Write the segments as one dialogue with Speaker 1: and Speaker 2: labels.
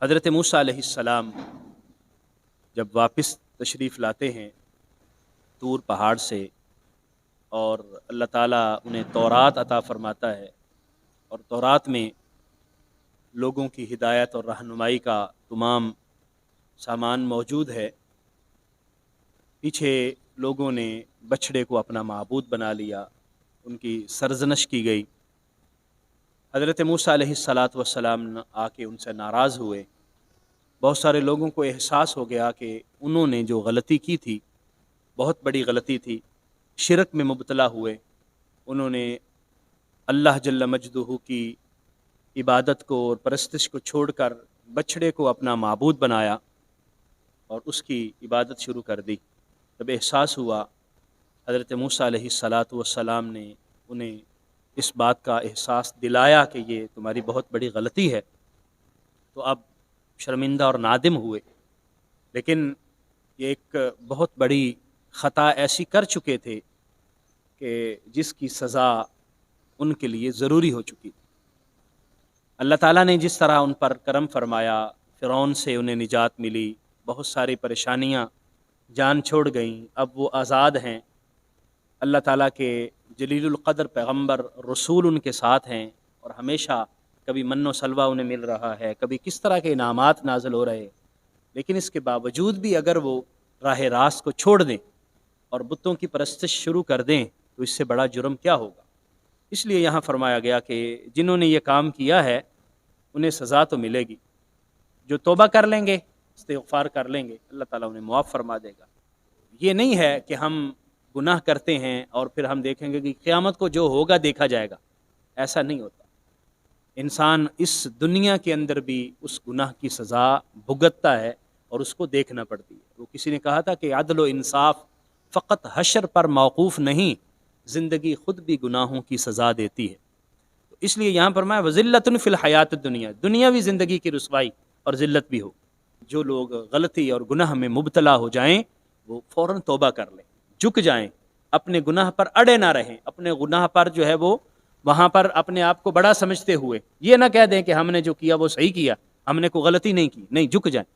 Speaker 1: حضرت موسیٰ علیہ السلام جب واپس تشریف لاتے ہیں طور پہاڑ سے، اور اللہ تعالیٰ انہیں تورات عطا فرماتا ہے، اور تورات میں لوگوں کی ہدایت اور رہنمائی کا تمام سامان موجود ہے۔ پیچھے لوگوں نے بچھڑے کو اپنا معبود بنا لیا، ان کی سرزنش کی گئی۔ حضرت موسیٰ علیہ السلام آ کے ان سے ناراض ہوئے۔ بہت سارے لوگوں کو احساس ہو گیا کہ انہوں نے جو غلطی کی تھی بہت بڑی غلطی تھی، شرک میں مبتلا ہوئے۔ انہوں نے اللہ جل مجدہ کی عبادت کو اور پرستش کو چھوڑ کر بچھڑے کو اپنا معبود بنایا اور اس کی عبادت شروع کر دی۔ جب احساس ہوا، حضرت موسیٰ علیہ السلام نے انہیں اس بات کا احساس دلایا کہ یہ تمہاری بہت بڑی غلطی ہے، تو اب شرمندہ اور نادم ہوئے۔ لیکن یہ ایک بہت بڑی خطا ایسی کر چکے تھے کہ جس کی سزا ان کے لیے ضروری ہو چکی تھی۔ اللہ تعالیٰ نے جس طرح ان پر کرم فرمایا، فرعون سے انہیں نجات ملی، بہت ساری پریشانیاں جان چھوڑ گئیں، اب وہ آزاد ہیں۔ اللہ تعالیٰ کے جلیل القدر پیغمبر رسول ان کے ساتھ ہیں، اور ہمیشہ کبھی من و سلوہ انہیں مل رہا ہے، کبھی کس طرح کے انعامات نازل ہو رہے ہیں۔ لیکن اس کے باوجود بھی اگر وہ راہ راست کو چھوڑ دیں اور بتوں کی پرستش شروع کر دیں تو اس سے بڑا جرم کیا ہوگا۔ اس لیے یہاں فرمایا گیا کہ جنہوں نے یہ کام کیا ہے انہیں سزا تو ملے گی، جو توبہ کر لیں گے، استغفار کر لیں گے، اللہ تعالیٰ انہیں معاف فرما دے گا۔ یہ نہیں ہے کہ ہم گناہ کرتے ہیں اور پھر ہم دیکھیں گے کہ قیامت کو جو ہوگا دیکھا جائے گا، ایسا نہیں ہوتا۔ انسان اس دنیا کے اندر بھی اس گناہ کی سزا بھگتتا ہے اور اس کو دیکھنا پڑتی ہے۔ وہ کسی نے کہا تھا کہ عدل و انصاف فقط حشر پر موقوف نہیں، زندگی خود بھی گناہوں کی سزا دیتی ہے۔ تو اس لیے یہاں پر میں وذلۃ فی الحیات الدنیا، دنیاوی زندگی کی رسوائی اور ذلت بھی ہو۔ جو لوگ غلطی اور گناہ میں مبتلا ہو جائیں وہ فوراً توبہ کر لیں، جھک جائیں، اپنے گناہ پر اڑے نہ رہیں، اپنے گناہ پر جو ہے وہ وہاں پر اپنے آپ کو بڑا سمجھتے ہوئے یہ نہ کہہ دیں کہ ہم نے جو کیا وہ صحیح کیا، ہم نے کوئی غلطی نہیں کی۔ نہیں، جھک جائیں،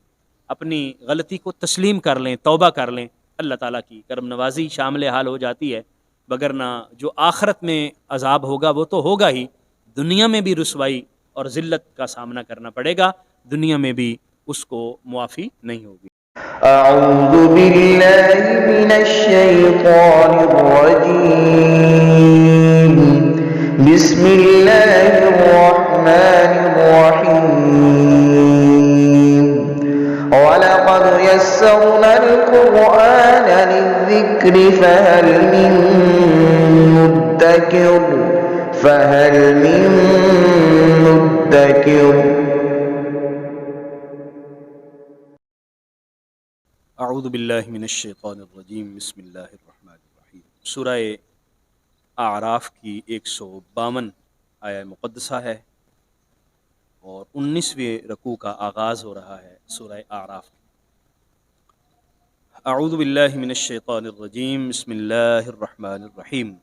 Speaker 1: اپنی غلطی کو تسلیم کر لیں، توبہ کر لیں، اللہ تعالیٰ کی کرم نوازی شامل حال ہو جاتی ہے۔ وگرنہ جو آخرت میں عذاب ہوگا وہ تو ہوگا ہی، دنیا میں بھی رسوائی اور ذلت کا سامنا کرنا پڑے گا، دنیا میں بھی اس کو معافی نہیں ہوگی۔
Speaker 2: اعوذ باللہ من الشیطان الرجیم، بسم اللہ الرحمن الرحیم، وَلَقَدْ يَسَّرْنَا الْقُرْآنَ لِلذِّكْرِ فَهَلْ مِن مُدَّكِرٍ۔
Speaker 1: اعوذ باللہ من الشیطان الرجیم، بسم اللہ الرحمن الرحیم۔ سورہ اعراف کی 152 آیہ مقدسہ ہے اور 19ویں رکوع کا آغاز ہو رہا ہے سورہ اعراف۔ اعوذ باللہ من الشیطان الرجیم، بسم اللہ الرحمن الرحیم۔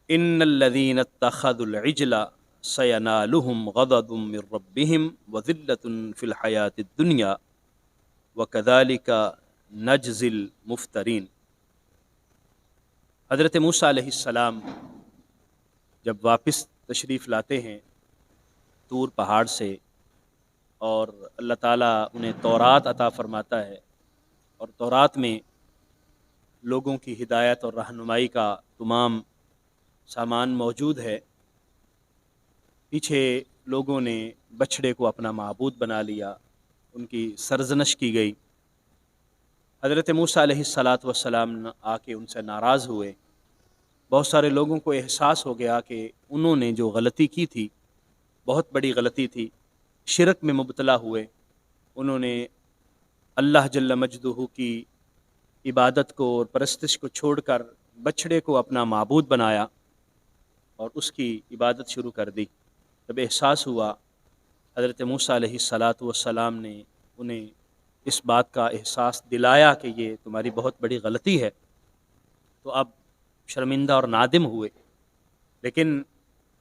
Speaker 1: ان الذین اتخذوا العجل سینالہم غضب من ربہم وذلۃ فی الحیاۃ الدنیا وَكَذَلِكَ نَجْزِي الْمُفْتَرِينَ۔ حضرت موسیٰ علیہ السلام جب واپس تشریف لاتے ہیں طور پہاڑ سے، اور اللہ تعالیٰ انہیں تورات عطا فرماتا ہے، اور تورات میں لوگوں کی ہدایت اور رہنمائی کا تمام سامان موجود ہے۔ پیچھے لوگوں نے بچھڑے کو اپنا معبود بنا لیا، ان کی سرزنش کی گئی۔ حضرت موسیٰ علیہ السلام آ کے ان سے ناراض ہوئے۔ بہت سارے لوگوں کو احساس ہو گیا کہ انہوں نے جو غلطی کی تھی بہت بڑی غلطی تھی، شرک میں مبتلا ہوئے۔ انہوں نے اللہ جل مجدہ کی عبادت کو اور پرستش کو چھوڑ کر بچھڑے کو اپنا معبود بنایا اور اس کی عبادت شروع کر دی۔ جب احساس ہوا، حضرت موسیٰ علیہ السلام نے انہیں اس بات کا احساس دلایا کہ یہ تمہاری بہت بڑی غلطی ہے، تو اب شرمندہ اور نادم ہوئے۔ لیکن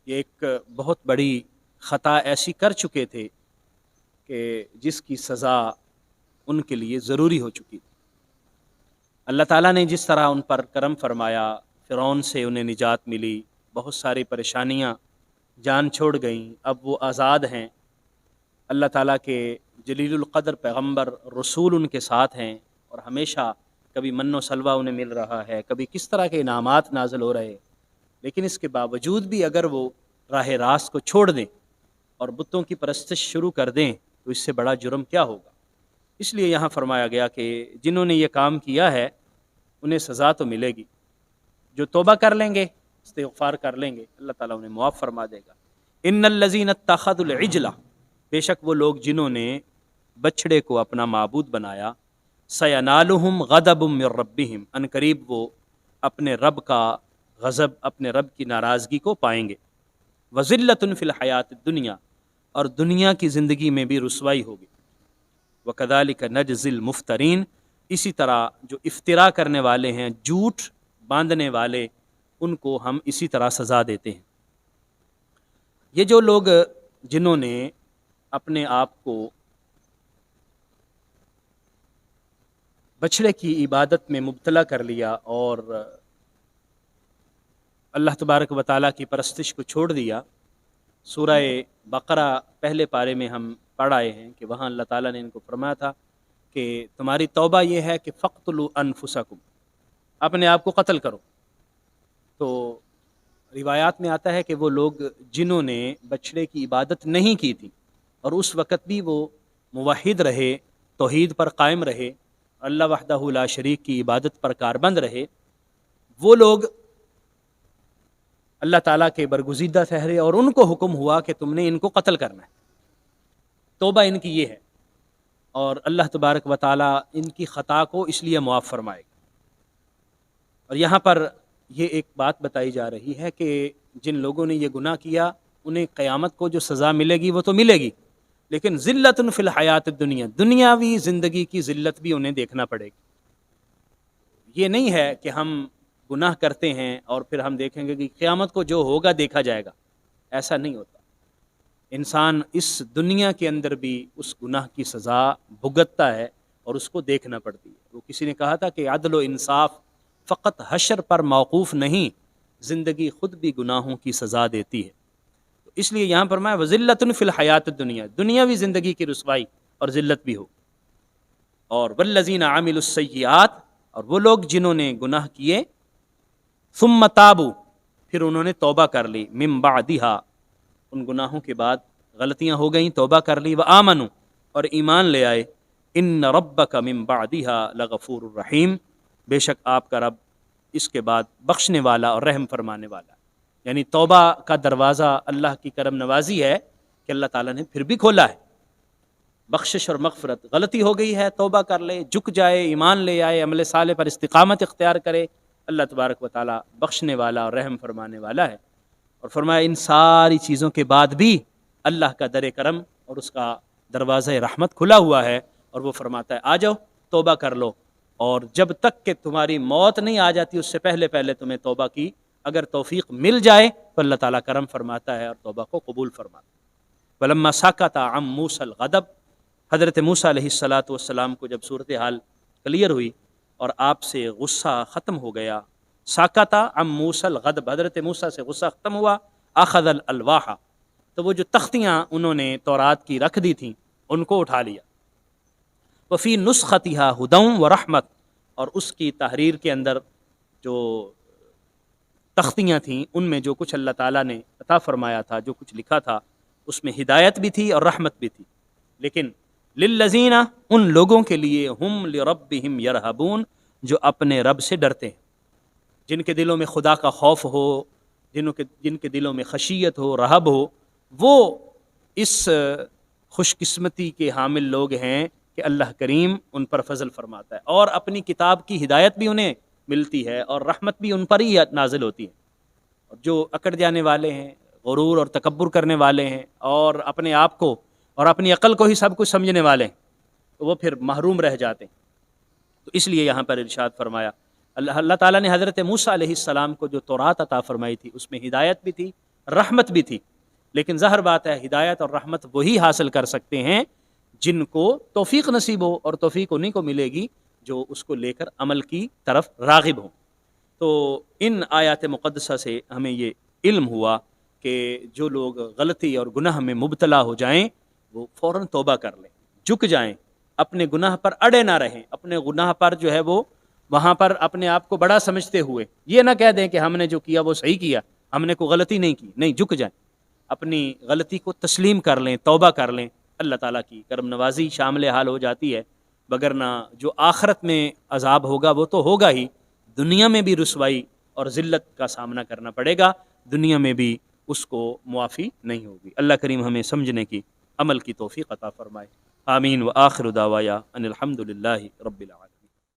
Speaker 1: یہ ایک بہت بڑی خطا ایسی کر چکے تھے کہ جس کی سزا ان کے لیے ضروری ہو چکی تھی۔ اللہ تعالیٰ نے جس طرح ان پر کرم فرمایا، فرعون سے انہیں نجات ملی، بہت ساری پریشانیاں جان چھوڑ گئیں، اب وہ آزاد ہیں، اللہ تعالیٰ کے جلیل القدر پیغمبر رسول ان کے ساتھ ہیں، اور ہمیشہ کبھی من و سلوہ انہیں مل رہا ہے، کبھی کس طرح کے انعامات نازل ہو رہے ہیں، لیکن اس کے باوجود بھی اگر وہ راہ راست کو چھوڑ دیں اور بتوں کی پرستش شروع کر دیں تو اس سے بڑا جرم کیا ہوگا۔ اس لیے یہاں فرمایا گیا کہ جنہوں نے یہ کام کیا ہے انہیں سزا تو ملے گی، جو توبہ کر لیں گے، استغفار کر لیں گے، اللہ تعالیٰ انہیں معاف فرما دے گا۔ ان الذین اتخذوا العجل، بے شک وہ لوگ جنہوں نے بچھڑے کو اپنا معبود بنایا، سینالہم غضب من ربہم، ان قریب وہ اپنے رب کا غضب، اپنے رب کی ناراضگی کو پائیں گے، وذلۃ فی الحیات الدنیا، اور دنیا کی زندگی میں بھی رسوائی ہوگی، وکذالک نجزی المفترین، اسی طرح جو افترا کرنے والے ہیں، جھوٹ باندھنے والے، ان کو ہم اسی طرح سزا دیتے ہیں۔ یہ جو لوگ جنہوں نے اپنے آپ کو بچھڑے کی عبادت میں مبتلا کر لیا اور اللہ تبارک و تعالیٰ کی پرستش کو چھوڑ دیا، سورہ بقرہ پہلے پارے میں ہم پڑھ آئے ہیں کہ وہاں اللہ تعالیٰ نے ان کو فرمایا تھا کہ تمہاری توبہ یہ ہے کہ فقتلوا انفسکم، اپنے آپ کو قتل کرو۔ تو روایات میں آتا ہے کہ وہ لوگ جنہوں نے بچھڑے کی عبادت نہیں کی تھی اور اس وقت بھی وہ موحد رہے، توحید پر قائم رہے، اللہ وحدہ لا شریک کی عبادت پر کاربند رہے، وہ لوگ اللہ تعالیٰ کے برگزیدہ ٹھہرے اور ان کو حکم ہوا کہ تم نے ان کو قتل کرنا ہے۔ توبہ ان کی یہ ہے، اور اللہ تبارک و تعالیٰ ان کی خطا کو اس لیے معاف فرمائے گا۔ اور یہاں پر یہ ایک بات بتائی جا رہی ہے کہ جن لوگوں نے یہ گناہ کیا انہیں قیامت کو جو سزا ملے گی وہ تو ملے گی، لیکن ذلت فی الحیات الدنیا، دنیاوی زندگی کی ذلت بھی انہیں دیکھنا پڑے گی۔ یہ نہیں ہے کہ ہم گناہ کرتے ہیں اور پھر ہم دیکھیں گے کہ قیامت کو جو ہوگا دیکھا جائے گا، ایسا نہیں ہوتا۔ انسان اس دنیا کے اندر بھی اس گناہ کی سزا بھگتتا ہے اور اس کو دیکھنا پڑتی ہے۔ وہ کسی نے کہا تھا کہ عدل و انصاف فقط حشر پر موقوف نہیں، زندگی خود بھی گناہوں کی سزا دیتی ہے۔ تو اس لیے یہاں پر میں وذلۃ فی الحیات الدنیا، دنیاوی زندگی کی رسوائی اور ذلت بھی ہو، اور والذین عملوا السیئات، اور وہ لوگ جنہوں نے گناہ کیے، ثم تابوا، پھر انہوں نے توبہ کر لی، من بعدہا، ان گناہوں کے بعد غلطیاں ہو گئیں، توبہ کر لی، وآمنوا، اور ایمان لے آئے، ان ربک من بعدہا لغفور الرحیم، بے شک آپ کا رب اس کے بعد بخشنے والا اور رحم فرمانے والا ہے۔ یعنی توبہ کا دروازہ اللہ کی کرم نوازی ہے کہ اللہ تعالیٰ نے پھر بھی کھولا ہے، بخشش اور مغفرت۔ غلطی ہو گئی ہے، توبہ کر لے، جھک جائے، ایمان لے آئے، عمل صالح پر استقامت اختیار کرے، اللہ تبارک و تعالیٰ بخشنے والا اور رحم فرمانے والا ہے۔ اور فرمایا ان ساری چیزوں کے بعد بھی اللہ کا در کرم اور اس کا دروازہ رحمت کھلا ہوا ہے، اور وہ فرماتا ہے آ جاؤ توبہ کر لو، اور جب تک کہ تمہاری موت نہیں آ جاتی اس سے پہلے پہلے تمہیں توبہ کی اگر توفیق مل جائے تو اللہ تعالیٰ کرم فرماتا ہے اور توبہ کو قبول فرماتا ہے۔ وَلَمَّا سَكَتَ عَن مُوسَى الْغَضَبُ، حضرت موسیٰ علیہ السلام کو جب صورتحال کلیئر ہوئی اور آپ سے غصہ ختم ہو گیا، سَكَتَ عَن مُوسَى الْغَضَبُ، حضرت موسیٰ سے غصہ ختم ہوا، أَخَذَ الْأَلْوَاحَ، تو وہ جو تختیاں انہوں نے تورات کی رکھ دی تھیں ان کو اٹھا لیا، وفی نسختها ہدی ورحمت، اور اس کی تحریر کے اندر جو تختیاں تھیں ان میں جو کچھ اللہ تعالیٰ نے عطا فرمایا تھا، جو کچھ لکھا تھا، اس میں ہدایت بھی تھی اور رحمت بھی تھی، لیکن للذین، ان لوگوں کے لیے، ہم لربہم یرہبون، جو اپنے رب سے ڈرتے ہیں، جن کے دلوں میں خدا کا خوف ہو، جن کے دلوں میں خشیت ہو، رہب ہو، وہ اس خوش قسمتی کے حامل لوگ ہیں کہ اللہ کریم ان پر فضل فرماتا ہے، اور اپنی کتاب کی ہدایت بھی انہیں ملتی ہے اور رحمت بھی ان پر ہی نازل ہوتی ہے۔ اور جو اکڑ جانے والے ہیں، غرور اور تکبر کرنے والے ہیں، اور اپنے آپ کو اور اپنی عقل کو ہی سب کچھ سمجھنے والے ہیں، تو وہ پھر محروم رہ جاتے ہیں۔ تو اس لیے یہاں پر ارشاد فرمایا، اللہ تعالیٰ نے حضرت موسیٰ علیہ السلام کو جو تورات عطا فرمائی تھی اس میں ہدایت بھی تھی، رحمت بھی تھی، لیکن ظاہر بات ہے ہدایت اور رحمت وہی حاصل کر سکتے ہیں جن کو توفیق نصیب ہو، اور توفیق انہیں کو ملے گی جو اس کو لے کر عمل کی طرف راغب ہوں۔ تو ان آیات مقدسہ سے ہمیں یہ علم ہوا کہ جو لوگ غلطی اور گناہ میں مبتلا ہو جائیں وہ فوراً توبہ کر لیں، جھک جائیں، اپنے گناہ پر اڑے نہ رہیں، اپنے گناہ پر جو ہے وہ وہاں پر اپنے آپ کو بڑا سمجھتے ہوئے یہ نہ کہہ دیں کہ ہم نے جو کیا وہ صحیح کیا، ہم نے کوئی غلطی نہیں کی، نہیں، جھک جائیں، اپنی غلطی کو تسلیم کر لیں، توبہ کر لیں، اللہ تعالیٰ کی کرم نوازی شامل حال ہو جاتی ہے، وگرنہ جو آخرت میں عذاب ہوگا وہ تو ہوگا ہی، دنیا میں بھی رسوائی اور ذلت کا سامنا کرنا پڑے گا، دنیا میں بھی اس کو معافی نہیں ہوگی۔ اللہ کریم ہمیں سمجھنے کی، عمل کی توفیق عطا فرمائے، آمین۔ وآخر دعوایا ان الحمد للہ رب العالمین۔